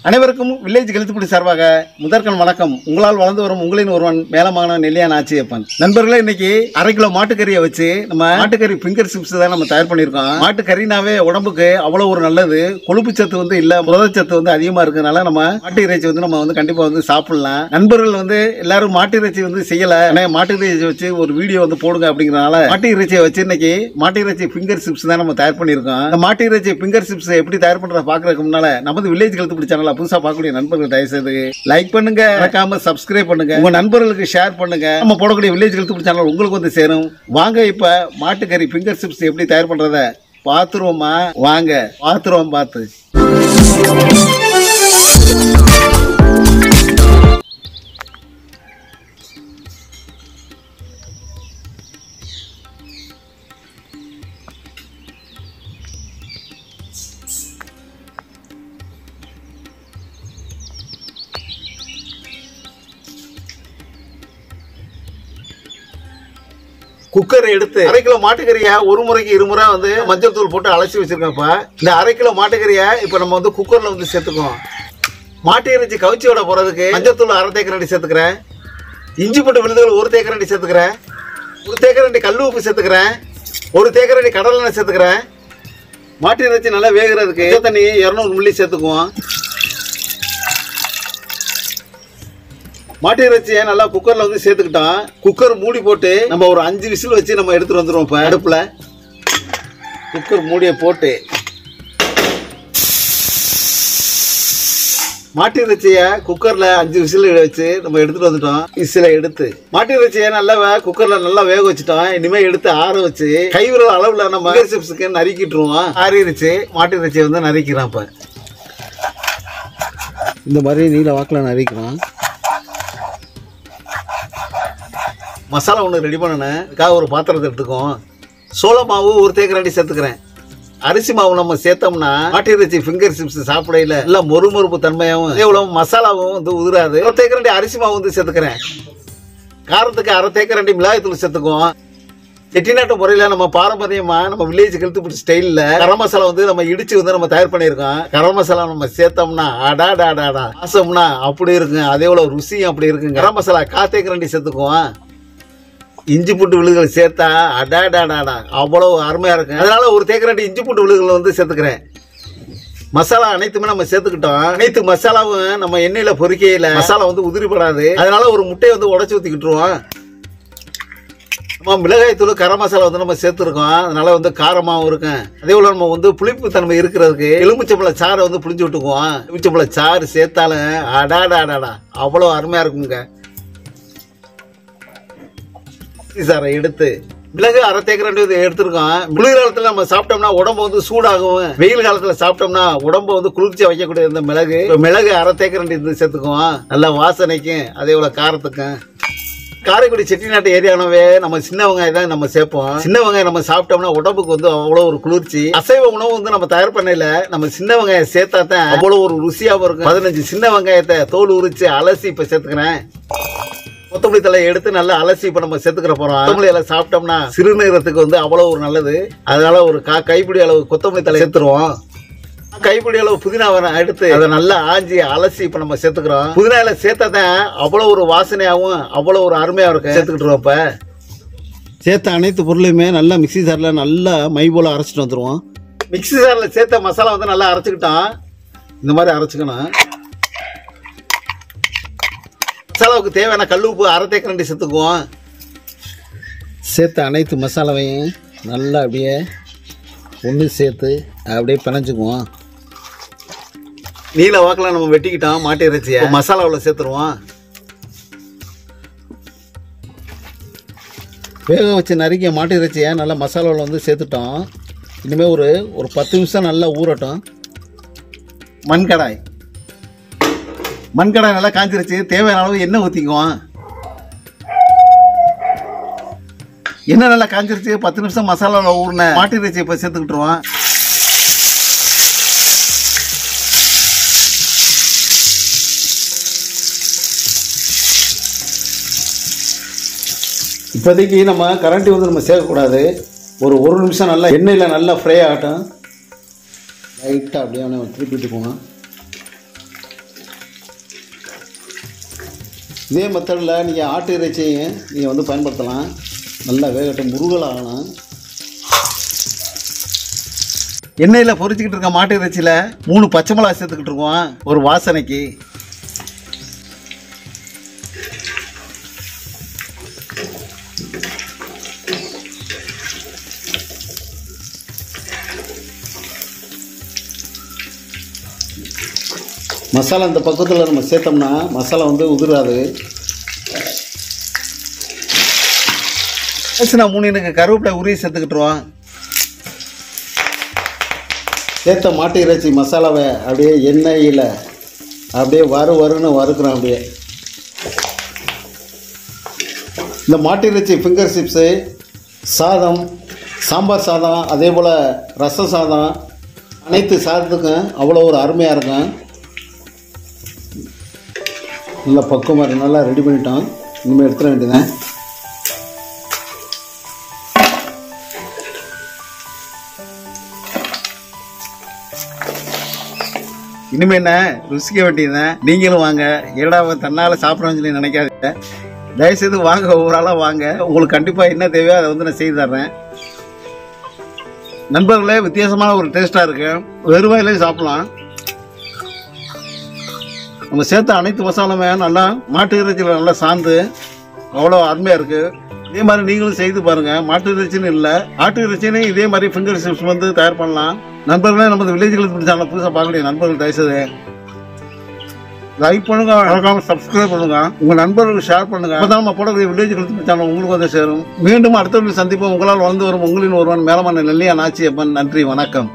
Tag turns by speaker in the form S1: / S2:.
S1: அனைவருக்கும் வில்லேஜ் கெழுத்துப்படி சார்பாக முதற்கண் வணக்கம். உங்களால் வளர்ந்து வரும் உங்களின் ஒருவன் மேலமான நெல்லியான் ஆச்சியப்பன். நண்பர்களே, இன்னைக்கு அரை கிலோ மாட்டுக்கறியை வச்சு நம்ம மாட்டுக்கறி ஃபிங்கர் சிப்ஸ் தான் நம்ம தயார் பண்ணியிருக்கோம். மாட்டுக்கறினாவே உடம்புக்கு அவ்வளோ ஒரு நல்லது. கொழுப்பு சத்து வந்து இல்ல, புரதச்சத்து வந்து அதிகமா இருக்கிறதுனால நம்ம மாட்டு இறைச்சி வந்து நம்ம வந்து கண்டிப்பா வந்து சாப்பிடலாம். நண்பர்கள் வந்து எல்லாரும் மாட்டு இறைச்சி வந்து செய்யல, ஆனால் மாட்டு இறைச்சி வச்சு ஒரு வீடியோ வந்து போடுங்க அப்படிங்கறதுனால மாட்டு இறைச்சியை வச்சு இன்னைக்கு மாட்டு இறைச்சி ஃபிங்கர் சிப்ஸ் தான் நம்ம தயார் பண்ணியிருக்கோம். இந்த மாட்டு இறைச்சி ஃபிங்கர் சிப்ஸ் எப்படி தயார் பண்றத பாக்குறதுக்கு முன்னால நமது வில்லேஜ் கெழுத்துப்படி சேனல் புதுசா பார்க்கக்கூடிய நண்பர்கள் தயவு செய்து லைக் பண்ணுங்க, மறக்காம சப்ஸ்கிரைப் பண்ணுங்க, உங்க நண்பர்களுக்கு ஷேர் பண்ணுங்க. நம்ம போடக்கூடிய வில்லேஜ் கெழுத்துப்படி சேனல் உங்களுக்கு வந்து சேரும். வாங்க இப்ப மாட்டுக்கறி ஃபிங்கர் சிப்ஸ் எப்படி தயார் பண்றத பாத்துருவோமா? வாங்க பாத்துருவோம். பார்த்து குக்கரை எடுத்து அரை கிலோ மாட்டுக்கறியை ஒரு முறைக்கு இருமுறை வந்து மஞ்சள் தூள் போட்டு அலசி வச்சிருக்கேன்ப்பா. இந்த அரை கிலோ மாட்டுக்கறியை இப்ப நம்ம வந்து குக்கர்ல வந்து சேர்த்துக்குவோம். மாட்டு இறைச்சி கவுச்சியோட போறதுக்கு மஞ்சள் தூள் அரை தேக்கரண்டி சேர்த்துக்கிறேன். இஞ்சி பூண்டு விழுதுகள் ஒரு தேக்கரண்டி சேர்த்துக்கிறேன். ஒரு தேக்கரண்டி கல் உப்பு சேர்த்துக்கிறேன். ஒரு தேக்கரண்டி கடலை எண்ணெய் சேர்த்துக்கிறேன். மாட்டு இறைச்சி நல்லா வேகிறதுக்கு தண்ணி 200 மில்லி சேர்த்துக்குவோம். மாட்டு இறைச்சியை நல்லா குக்கர்ல வந்து சேர்த்துக்கிட்டோம். குக்கர் மூடி போட்டு நம்ம ஒரு 5 விசில் வச்சு நம்ம எடுத்துட்டு வந்துருவோம். இப்ப அடுப்புல குக்கர் மூடியை போட்டு மாட்டு இறைச்சியை குக்கர்ல 5 விசில் வச்சு நம்ம எடுத்துட்டு வந்துட்டோம். விசில எடுத்து மாட்டு இறைச்சியை நல்லா குக்கர்ல நல்லா வேக வச்சுட்டோம். இனிமே எடுத்து ஆற வச்சு கைவிரல் அளவுல நம்ம சிப்ஸுக்கு நறுக்கிட்டுருவோம். ஆறிடுச்சு. மாட்டு இறைச்சியை வந்து நறுக்கிறோம். இப்ப இந்த மாதிரி நீல வாக்கில் நறுக்கிறோம். மசாலா ஒன்று ரெடி பண்ணணும். அதுக்காக ஒரு பாத்திரத்தை எடுத்துக்கோம். சோள மாவு ஒரு தேக்கரண்டி சேர்த்துக்கிறேன். அரிசி மாவு நம்ம சேர்த்தோம்னா மாட்டு இறைச்சி ஃபிங்கர் சிப்ஸ் சாப்பிடையில எல்லாம் மொறுமொறுப்பு தன்மையாகவும் எவ்வளவு மசாலாவும் வந்து உதிராது. ஒரு தேக்கரண்டி அரிசி மாவு வந்து சேர்த்துக்கிறேன். காரத்துக்கு அரை தேக்கரண்டி மிளகாய்த்தூள் சேர்த்துக்குவோம். செட்டிநாட்டு முறையில நம்ம பாரம்பரியமா நம்ம வில்லேஜ் கெழுத்துப்படி ஸ்டைல்ல கரம் மசாலா வந்து நம்ம இடிச்சு வந்து நம்ம தயார் பண்ணியிருக்கோம். கரம் மசாலா நம்ம சேர்த்தோம்னா அடாடாடாடா வாசம்னா அப்படி இருக்குங்க. அதே போல ருசியும் அப்படி இருக்குங்க. கரம் மசாலா காத்தேக்கரண்டி சேர்த்துக்குவோம். இஞ்சி பூண்டு விழுதுகள் சேர்த்தா அடாடாடாடா அவ்வளவு அருமையா இருக்கு. அதனால ஒரு தேக்கரண்டி இஞ்சி பூண்டு விழுதுகள் வந்து சேர்த்துக்கிறேன். மசாலா அனைத்துமே நம்ம சேர்த்துக்கிட்டோம். அனைத்து மசாலாவும் நம்ம எண்ணெயில பொரிக்கையில மசாலா வந்து உதிரிப்படாது. அதனால ஒரு முட்டையை வந்து உடைச்சு ஊத்திக்கிட்டுருவோம். நம்ம மிளகாய் தூள் கரம் மசாலா வந்து நம்ம சேர்த்துருக்கோம். அதனால வந்து காரமாவும் இருக்கும். அதே போல நம்ம வந்து புளிப்பு தன்மை இருக்கிறதுக்கு எலுமிச்சம்பழ சாறை வந்து புளிஞ்சு விட்டுக்குவோம். எலுமிச்சம்பழ சாறு சேர்த்தாலும் அடாடாடாடா அவ்வளவு அருமையா இருக்குங்க. சாரை எடுத்து மிளகு அரை தேக்கரண்டி எடுத்துருக்கோம். குளிர் காலத்துல நம்ம சாப்பிட்டோம்னா உடம்பு வந்து சூடாகும். வெயில் காலத்துல சாப்பிட்டோம்னா உடம்பு வந்து குளிர்ச்சியா வைக்கக்கூடிய இந்த மிளகு அரை தேக்கரண்டி சேர்த்துக்குவோம். நல்ல வாசனைக்கும் அதே போல காரத்துக்கும். காரைக்குடி செட்டிநாட்டு ஏரியானவே நம்ம சின்ன வெங்காயம் தான் நம்ம சேர்ப்போம். சின்ன வெங்காயம் நம்ம சாப்பிட்டோம்னா உடம்புக்கு வந்து அவ்வளவு ஒரு குளிர்ச்சி. அசைவ உணவு வந்து நம்ம தயார் பண்ணல நம்ம சின்ன வெங்காயம் சேர்த்தா தான் அவ்வளவு ஒரு ருசியாவும் இருக்கும். 15 சின்ன வெங்காயத்தை தோல் உரிச்சு அலசி இப்ப சேர்த்துக்கிறேன். கொத்தமல்லி தலை எடுத்து நல்லா அலசி இப்ப நம்ம சேர்த்துக்கிற போறோம். கொத்தமல்லி இலை சாப்பிட்டோம்னா சிறுநீரத்துக்கு வந்து அவ்வளவு ஒரு நல்லது. அதனால ஒரு கைப்பிடி அளவு கொத்தமல்லி தலை சேர்த்துருவோம். கைப்பிடி அளவு புதினா எடுத்து அதை நல்லா ஆஞ்சி அலசி இப்ப நம்ம சேர்த்துக்கிறோம். புதினா இலை சேர்த்தாதான் அவ்வளவு ஒரு வாசனையாகவும் அவ்வளவு ஒரு அருமையா இருக்கும். சேர்த்துக்கிட்டுருவோம். இப்ப சேர்த்த அனைத்து பொருளையுமே நல்லா மிக்சி ஜார்ல நல்லா மை போல அரைச்சிட்டு வந்துருவோம். மிக்சி ஜார்ல சேர்த்த மசாலா வந்து நல்லா அரைச்சுக்கிட்டோம். இந்த மாதிரி அரைச்சுக்கணும். மசாலாவுக்கு தேவையான கல் உப்பு அரை தேக்கரண்டி சேர்த்துக்குவோம். சேர்த்து அனைத்து மசாலாவையும் நல்லா அப்படியே ஒன்று சேர்த்து அப்படியே பிணைஞ்சுக்குவோம். நீல வாக்கில் நம்ம வெட்டிக்கிட்டோம். மாட்டு இறைச்சியை மசாலாவில் சேர்த்துருவோம். வேக வச்சு நறுக்கிய மாட்டு இறைச்சியை நல்லா மசாலாவில் வந்து சேர்த்துட்டோம். இனிமேல் ஒரு 10 நிமிஷம் நல்லா ஊறட்டும். மண்கடாய் நல்லா காஞ்சிருச்சு. தேவையான அளவு எண்ணெய் ஊற்றிக்குவோம். எண்ணெய் நல்லா காஞ்சிருச்சு. 10 நிமிஷம் மசாலாவில் ஊறின மாட்டு இறைச்சி இப்போ சேர்த்துக்கிட்டுருவோம். இப்போதைக்கு நம்ம கரண்டி வந்து நம்ம சேர்க்கக்கூடாது. ஒரு நிமிஷம் நல்லா எண்ணெயில் நல்லா ஃப்ரை ஆகட்டும். லைட்டாக அப்படியே திருப்பிட்டு போங்க. இதே மெத்தடில் நீங்கள் ஆட்டு இறைச்சியும் நீங்கள் வந்து பயன்படுத்தலாம். நல்லா வேகட்டும், முருகலாகணும். எண்ணெயில் பொரிச்சிக்கிட்டு இருக்க மாட்டு இறைச்சியில் 3 பச்சை மிளகாய் சேர்த்துக்கிட்டு இருக்கோம் ஒரு வாசனைக்கு. மசாலா இந்த பக்கத்தில் நம்ம சேர்த்தோம்னா மசாலா வந்து உதிராது. நான் 3 கருவேப்பிலை உருவி சேர்த்துக்கிட்டுருவோம். சேர்த்த மாட்டு இறைச்சி மசாலாவை அப்படியே எண்ணெயில் அப்படியே வறுன்னு வறுக்கிறோம். அப்படியே இந்த மாட்டு இறைச்சி ஃபிங்கர் சிப்ஸு, சாதம், சாம்பார் சாதம், அதே போல் ரசம் சாதம், அனைத்து சாதத்துக்கும் அவ்வளோ ஒரு அருமையாக இருக்கும். நல்லா பக்குவமாக நல்லா ரெடி பண்ணிட்டோம். இனிமேல் எடுத்துட வேண்டியதான். இனிமேல் என்ன ருசிக்க வேண்டியதுதான். நீங்களும் வாங்க. ஏடா தன்னால் சாப்பிட்றோன்னு சொல்லி நினைக்காதீங்க. தயவுசெய்து வாங்க, ஒவ்வொரு ஆளாக வாங்க. உங்களுக்கு கண்டிப்பாக என்ன தேவையோ அதை வந்து நான் செய்து தர்றேன். நண்பர்களே, வித்தியாசமான ஒரு டேஸ்ட்டாக இருக்கு. வெறுவாயிலே சாப்பிடலாம். நம்ம சேர்த்த அனைத்து மசாலாமே நல்லா மாட்டு இறைச்சியில் நல்லா சார்ந்து அவ்வளோ அருமையாக இருக்குது. இதே மாதிரி நீங்களும் செய்து பாருங்கள். மாட்டு இறைச்சின்னு இல்லை, ஆட்டு இறைச்சின்னு இதே மாதிரி ஃபிங்கர் சிப்ஸ் வந்து தயார் பண்ணலாம். நண்பர்களே, நமது வில்லேஜ்களுக்கு சேனல் புதுசாக பார்க்கக்கூடிய நண்பர்கள் தயவுசெய்து லைக் பண்ணுங்க, மறக்காம சப்ஸ்கிரைப் பண்ணுங்க, உங்கள் நண்பர்களுக்கு ஷேர் பண்ணுங்க. அப்போ தான் நம்ம போடக்கூடிய வில்லேஜ்களுக்கு சேனல் உங்களுக்கு வந்து சேரும். மீண்டும் அடுத்த சந்திப்போம். உங்களால் வளர்ந்து வரும் உங்களின் ஒருவன் மேலமான நெல்லியா நாச்சி அப்பன். நன்றி, வணக்கம்.